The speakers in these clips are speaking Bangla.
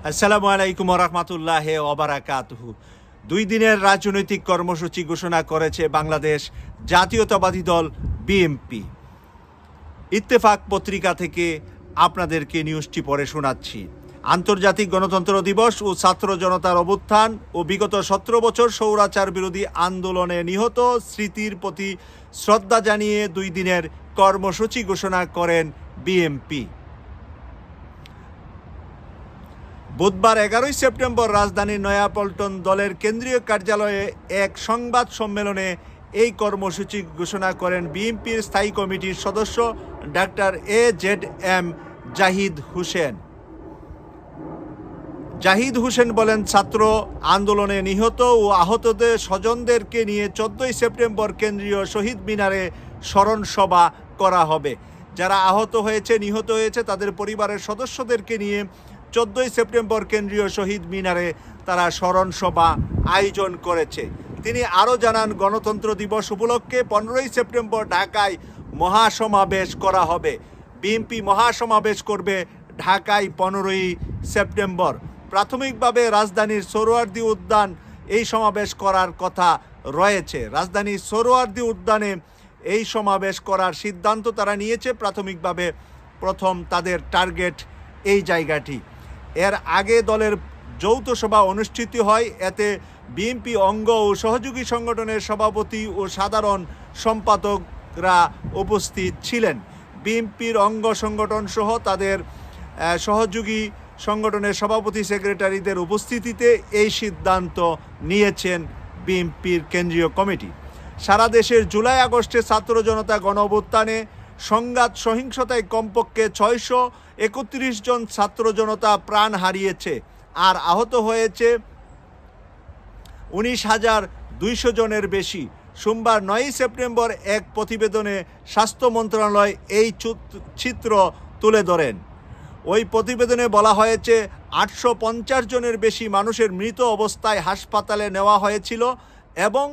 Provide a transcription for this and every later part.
আসসালামু আলাইকুম রহমতুল্লাহ ওবারাকাতুহু। 2 দিনের রাজনৈতিক কর্মসূচি ঘোষণা করেছে বাংলাদেশ জাতীয়তাবাদী দল বিএনপি। ইত্তেফাক পত্রিকা থেকে আপনাদেরকে নিউজটি পড়ে শোনাচ্ছি। আন্তর্জাতিক গণতন্ত্র দিবস ও ছাত্র জনতার অভ্যুত্থান ও বিগত 17 বছর স্বৈরাচার বিরোধী আন্দোলনে নিহত স্মৃতির প্রতি শ্রদ্ধা জানিয়ে 2 দিনের কর্মসূচি ঘোষণা করেন বিএনপি। বুধবার 11 সেপ্টেম্বর রাজধানীর নয়াপল্টন দলের কেন্দ্রীয় কার্যালয়ে এক সংবাদ সম্মেলনে এই কর্মসূচি ঘোষণা করেন বিএনপির স্থায়ী কমিটির সদস্য ডাক্তার AZM জাহিদ হোসেন। জাহিদ হোসেন বলেন, ছাত্র আন্দোলনে নিহত ও আহতদের স্বজনদেরকে নিয়ে 14 সেপ্টেম্বর কেন্দ্রীয় শহীদ মিনারে স্মরণ সভা করা হবে। যারা আহত হয়েছে, নিহত হয়েছে, তাদের পরিবারের সদস্যদেরকে নিয়ে 14 সেপ্টেম্বর কেন্দ্রীয় শহীদ মিনারে তারা স্মরণ সভা আয়োজন করেছে। তিনি আরও জানান, গণতন্ত্র দিবস উপলক্ষে 15 সেপ্টেম্বর ঢাকায় মহাসমাবেশ করা হবে। বিএনপি মহাসমাবেশ করবে ঢাকায় 15 সেপ্টেম্বর। প্রাথমিকভাবে রাজধানীর সোহরাওয়ার্দী উদ্যান এই সমাবেশ করার কথা রয়েছে। রাজধানীর সোহরাওয়ার্দী উদ্যানে এই সমাবেশ করার সিদ্ধান্ত তারা নিয়েছে। প্রাথমিকভাবে প্রথম তাদের টার্গেট এই জায়গাটি। এর আগে দলের যৌথ সভা অনুষ্ঠিত হয়। এতে বিএনপি অঙ্গ ও সহযোগী সংগঠনের সভাপতি ও সাধারণ সম্পাদকরা উপস্থিত ছিলেন। বিএনপির অঙ্গ সংগঠন সহ তাদের সহযোগী সংগঠনের সভাপতি সেক্রেটারিদের উপস্থিতিতে এই সিদ্ধান্ত নিয়েছেন বিএনপির কেন্দ্রীয় কমিটি। সারা দেশের জুলাই আগস্টে ছাত্র জনতা গণ অভ্যুত্থানে সংঘাত সহিংসতায় কমপক্ষে 631 জন ছাত্র জনতা প্রাণ হারিয়েছে আর আহত হয়েছে 19,200 জনের বেশি। সোমবার 9 সেপ্টেম্বর এক প্রতিবেদনে স্বাস্থ্য মন্ত্রণালয় এই চিত্র তুলে ধরেন। ওই প্রতিবেদনে বলা হয়েছে 850 জনের বেশি মানুষের মৃত অবস্থায় হাসপাতালে নেওয়া হয়েছিল এবং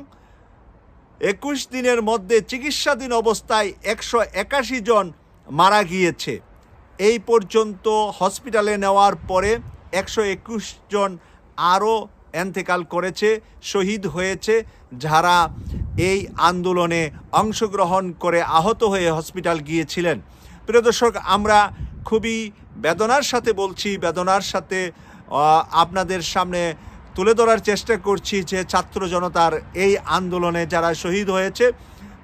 21 দিনের মধ্যে চিকিৎসাধীন অবস্থায় 181 জন মারা গিয়েছে। এই পর্যন্ত হসপিটালে নেওয়ার পরে 121 জন আরও এন্তেকাল করেছে, শহীদ হয়েছে, যারা এই আন্দোলনে অংশগ্রহণ করে আহত হয়ে হসপিটাল গিয়েছিলেন। প্রিয় দর্শক, আমরা খুবই বেদনার সাথে বলছি, বেদনার সাথে আপনাদের সামনে তুলে ধরার চেষ্টা করছি যে ছাত্র জনতার এই আন্দোলনে যারা শহীদ হয়েছে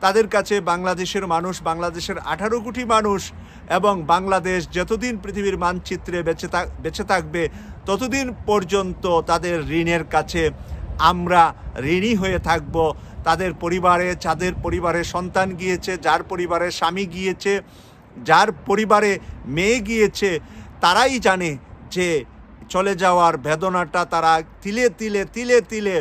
তাদের কাছে বাংলাদেশের মানুষ, বাংলাদেশের 18 কোটি মানুষ এবং বাংলাদেশ যতদিন পৃথিবীর মানচিত্রে বেঁচে থাকবে ততদিন পর্যন্ত তাদের ঋণের কাছে আমরা ঋণী হয়ে থাকব। তাদের পরিবারে, যাদের পরিবারে সন্তান গিয়েছে, যার পরিবারে স্বামী গিয়েছে, যার পরিবারে মেয়ে গিয়েছে, তারাই জানে যে চলে যাওয়ার বেদনাটা তারা তিলে তিলে তিলে তিলে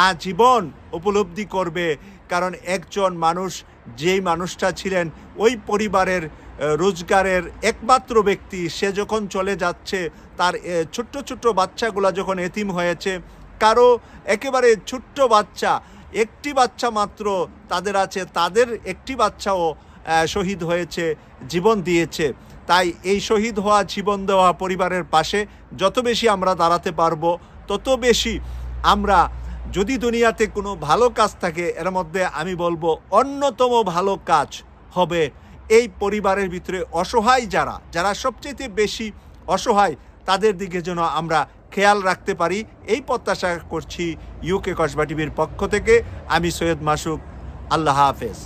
আজীবন উপলব্ধি করবে। কারণ একজন মানুষ, যেই মানুষটা ছিলেন ওই পরিবারের রোজগারের একমাত্র ব্যক্তি, সে যখন চলে যাচ্ছে, তার ছোট্ট ছোট্ট বাচ্চাগুলো যখন এতিম হয়েছে, কারো একেবারে ছোট্ট বাচ্চা, একটি বাচ্চা মাত্র তাদের আছে, তাদের একটি বাচ্চাও শহীদ হয়েছে, জীবন দিয়েছে। তাই এই শহীদ হওয়া, জীবন দেওয়া পরিবারের পাশে যত বেশি আমরা দাঁড়াতে পারবো তত বেশি আমরা, যদি দুনিয়াতে কোনো ভালো কাজ থাকে এর মধ্যে আমি বলবো অন্যতম ভালো কাজ হবে এই পরিবারের ভিতরে অসহায় যারা সবচেয়ে বেশি অসহায়, তাদের দিকে যেন আমরা খেয়াল রাখতে পারি, এই প্রত্যাশা করছি। UK কসবা টিভির পক্ষ থেকে আমি সৈয়দ মাসুক। আল্লাহ হাফেজ।